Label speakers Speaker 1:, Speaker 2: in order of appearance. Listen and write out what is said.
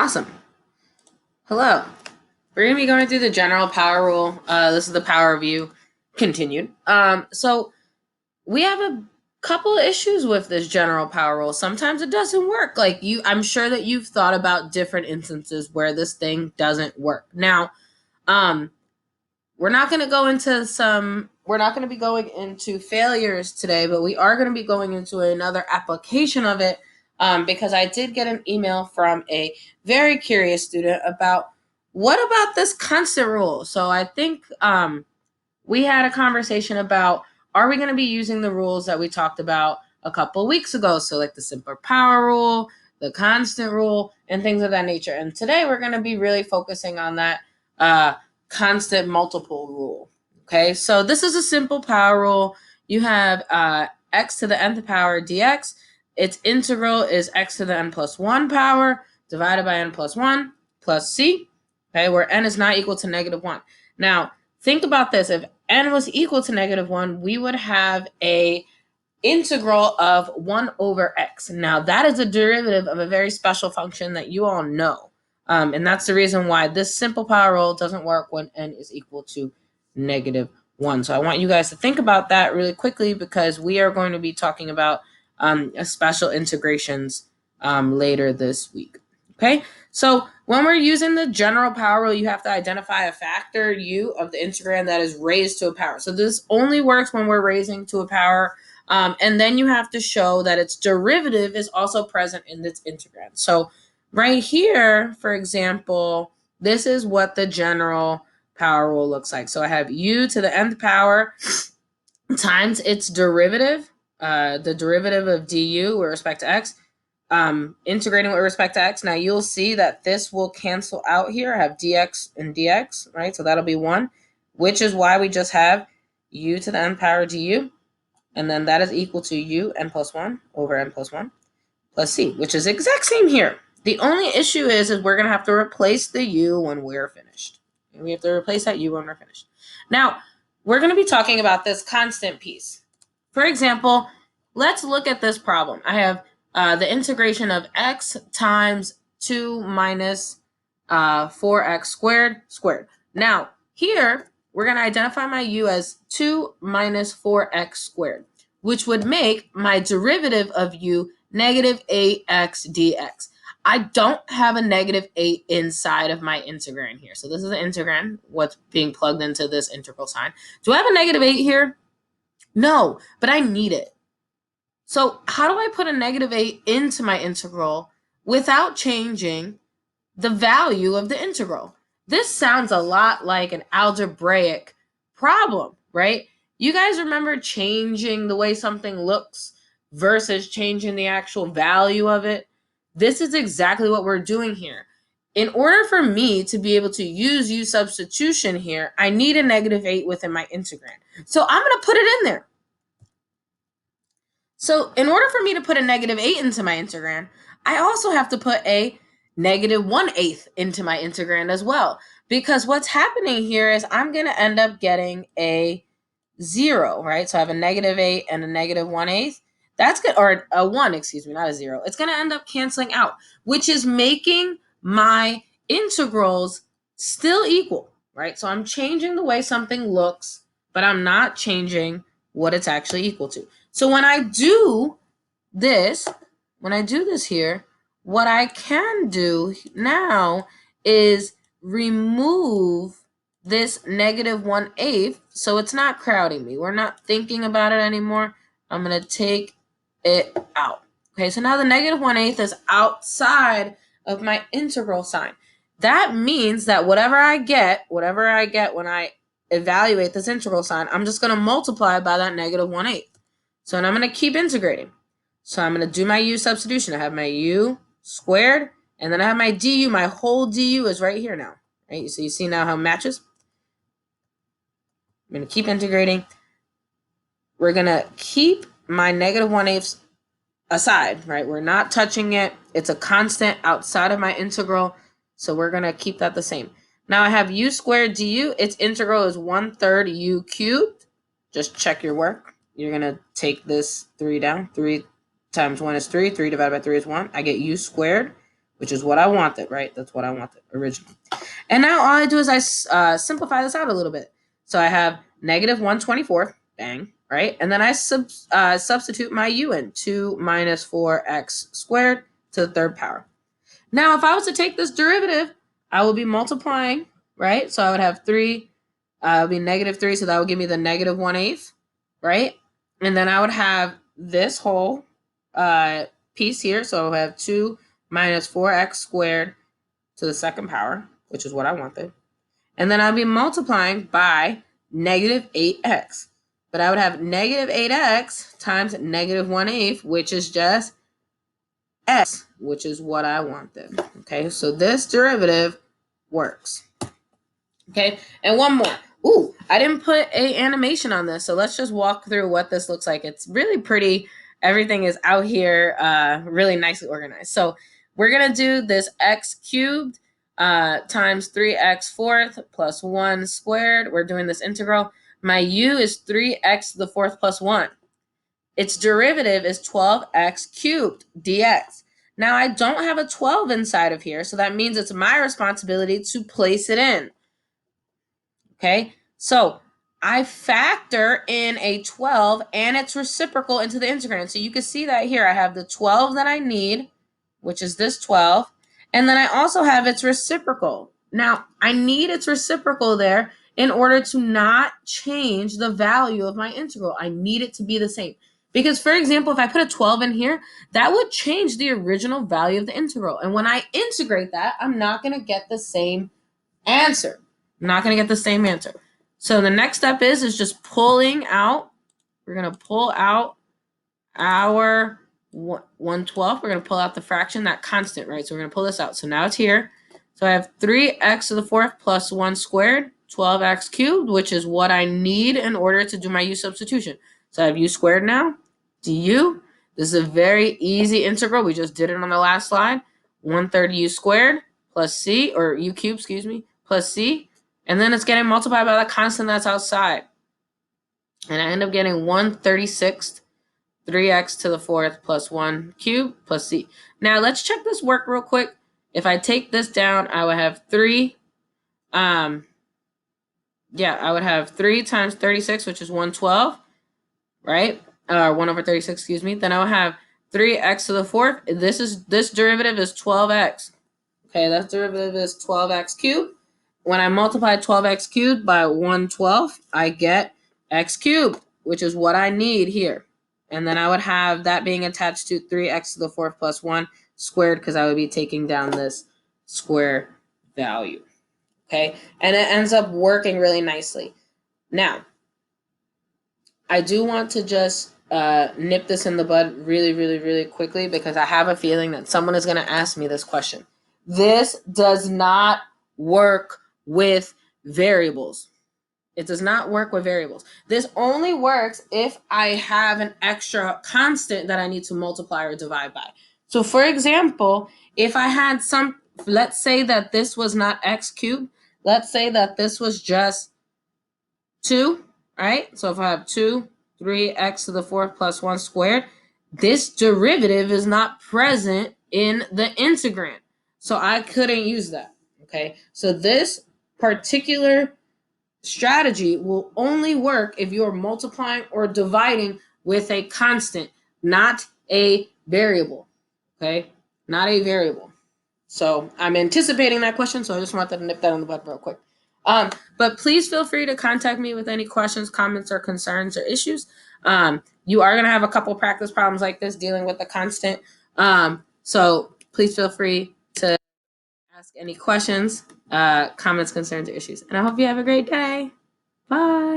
Speaker 1: Awesome. Hello. We're going to be going through the general power rule. This is the power review continued. So we have a couple of issues with this general power rule. Sometimes it doesn't work. I'm sure that you've thought about different instances where this thing doesn't work. Now, we're not going to be going into failures today, but we are going to be going into another application of it because I did get an email from a very curious student about what about this constant rule. So I think we had a conversation about, are we going to be using the rules that we talked about a couple weeks ago? So like the simple power rule, the constant rule, and things of that nature. And today we're going to be really focusing on that constant multiple rule. Okay, so this is a simple power rule. You have x to the nth power dx. Its integral is x to the n plus 1 power divided by n plus 1 plus c, okay, where n is not equal to negative 1. Now, think about this. If n was equal to negative 1, we would have a integral of 1 over x. Now, that is a derivative of a very special function that you all know. And that's the reason why this simple power rule doesn't work when n is equal to negative 1. So I want you guys to think about that really quickly because we are going to be talking about special integrations later this week. Okay, so when we're using the general power rule, you have to identify a factor u of the integrand that is raised to a power. So this only works when we're raising to a power. And then you have to show that its derivative is also present in its integrand. So right here, for example, this is what the general power rule looks like. So I have u to the nth power times its derivative, the derivative of du with respect to x, integrating with respect to x. Now you'll see that this will cancel out here. I have dx and dx, right? So that'll be 1, which is why we just have u to the nth power du. And then that is equal to u n plus 1 over n plus 1 plus c, which is the exact same here. The only issue is we're going to have to replace the u when we're finished. And we have to replace that u when we're finished. Now, we're going to be talking about this constant piece. For example, let's look at this problem. I have the integration of x times 2 minus 4x squared. Now, here, we're going to identify my u as 2 minus 4x squared, which would make my derivative of u negative 8x dx. I don't have a negative 8 inside of my integrand here. So this is the integrand, what's being plugged into this integral sign. Do I have a negative 8 here? No, but I need it. So how do I put a negative 8 into my integral without changing the value of the integral? This sounds a lot like an algebraic problem, right? You guys remember changing the way something looks versus changing the actual value of it? This is exactly what we're doing here. In order for me to be able to use u substitution here, I need a negative 8 within my integrand. So I'm going to put it in there. So in order for me to put a negative 8 into my integrand, I also have to put a negative 1/8 into my integrand as well. Because what's happening here is I'm going to end up getting a 0, right? So I have a negative 8 and a negative 1/8. That's good, or a 1, excuse me, not a 0. It's going to end up canceling out, which is making my integrals still equal, right? So I'm changing the way something looks, but I'm not changing what it's actually equal to. So when I do this here, what I can do now is remove this negative 1/8, so it's not crowding me. We're not thinking about it anymore. I'm going to take it out. Okay, so now the negative 1/8 is outside of my integral sign. That means that whatever I get when I evaluate this integral sign, I'm just going to multiply by that negative 1/8. So now I'm going to keep integrating. So I'm going to do my u substitution. I have my u squared, and then I have my du. My whole du is right here now. Right? So you see now how it matches? I'm going to keep integrating. We're going to keep my negative 1/8 aside, right? We're not touching it. It's a constant outside of my integral, so we're going to keep that the same. Now I have u squared du. Its integral is 1/3 u cubed. Just check your work. You're going to take this 3 down. 3 times 1 is 3. 3 divided by 3 is 1. I get u squared, which is what I wanted, right? That's what I wanted originally. And now all I do is I simplify this out a little bit. So I have negative 1/24, bang, right? And then I substitute my u in, 2 minus 4x squared to the third power. Now, if I was to take this derivative, I will be multiplying, right? So I would have 3, it would be negative 3, so that would give me the negative 1/8, right? And then I would have this whole piece here, so I would have 2 minus 4x squared to the second power, which is what I wanted. And then I'd be multiplying by negative 8x. But I would have negative 8x times negative 1/8, which is just x, which is what I wanted. Okay, so this derivative works. Okay, and one more. Ooh, I didn't put a animation on this, so let's just walk through what this looks like. It's really pretty. Everything is out here really nicely organized. So we're going to do this x cubed times 3x fourth plus 1 squared. We're doing this integral. My u is 3x to the fourth plus 1. Its derivative is 12x cubed dx. Now, I don't have a 12 inside of here, so that means it's my responsibility to place it in. Okay, so I factor in a 12 and its reciprocal into the integrand. So you can see that here. I have the 12 that I need, which is this 12, and then I also have its reciprocal. Now, I need its reciprocal there in order to not change the value of my integral. I need it to be the same. Because, for example, if I put a 12 in here, that would change the original value of the integral. And when I integrate that, I'm not going to get the same answer. I'm not going to get the same answer. So the next step is just pulling out. We're going to pull out our 1/12. We're going to pull out the fraction, that constant, right? So we're going to pull this out. So now it's here. So I have 3x to the fourth plus 1 squared, 12x cubed, which is what I need in order to do my u substitution. So I have u squared now, du. This is a very easy integral. We just did it on the last slide. 1/3 u squared plus c, or u cubed, excuse me, plus c. And then it's getting multiplied by the constant that's outside. And I end up getting 1/36 3x to the fourth plus 1 cubed plus c. Now let's check this work real quick. If I take this down, I would have 3. I would have 3 times 36, which is 112, right? 1/36, excuse me. Then I would have 3x to the fourth. This derivative is 12x. Okay, that derivative is 12x cubed. When I multiply 12x cubed by 112, I get x cubed, which is what I need here. And then I would have that being attached to 3x to the fourth plus 1 squared, because I would be taking down this square value. Okay, and it ends up working really nicely. Now, I do want to just nip this in the bud really, really, really quickly, because I have a feeling that someone is going to ask me this question. This does not work with variables. It does not work with variables. This only works if I have an extra constant that I need to multiply or divide by. So for example, if I had let's say that this was not x cubed. Let's say that this was just 2, right? So if I have 2, 3x to the fourth plus 1 squared, this derivative is not present in the integrand. So I couldn't use that, okay? So this particular strategy will only work if you're multiplying or dividing with a constant, not a variable, okay? Not a variable. So I'm anticipating that question, so I just wanted to nip that in the bud real quick. But please feel free to contact me with any questions, comments, or concerns or issues. You are going to have a couple practice problems like this dealing with the constant. So please feel free to ask any questions, comments, concerns, or issues. And I hope you have a great day. Bye.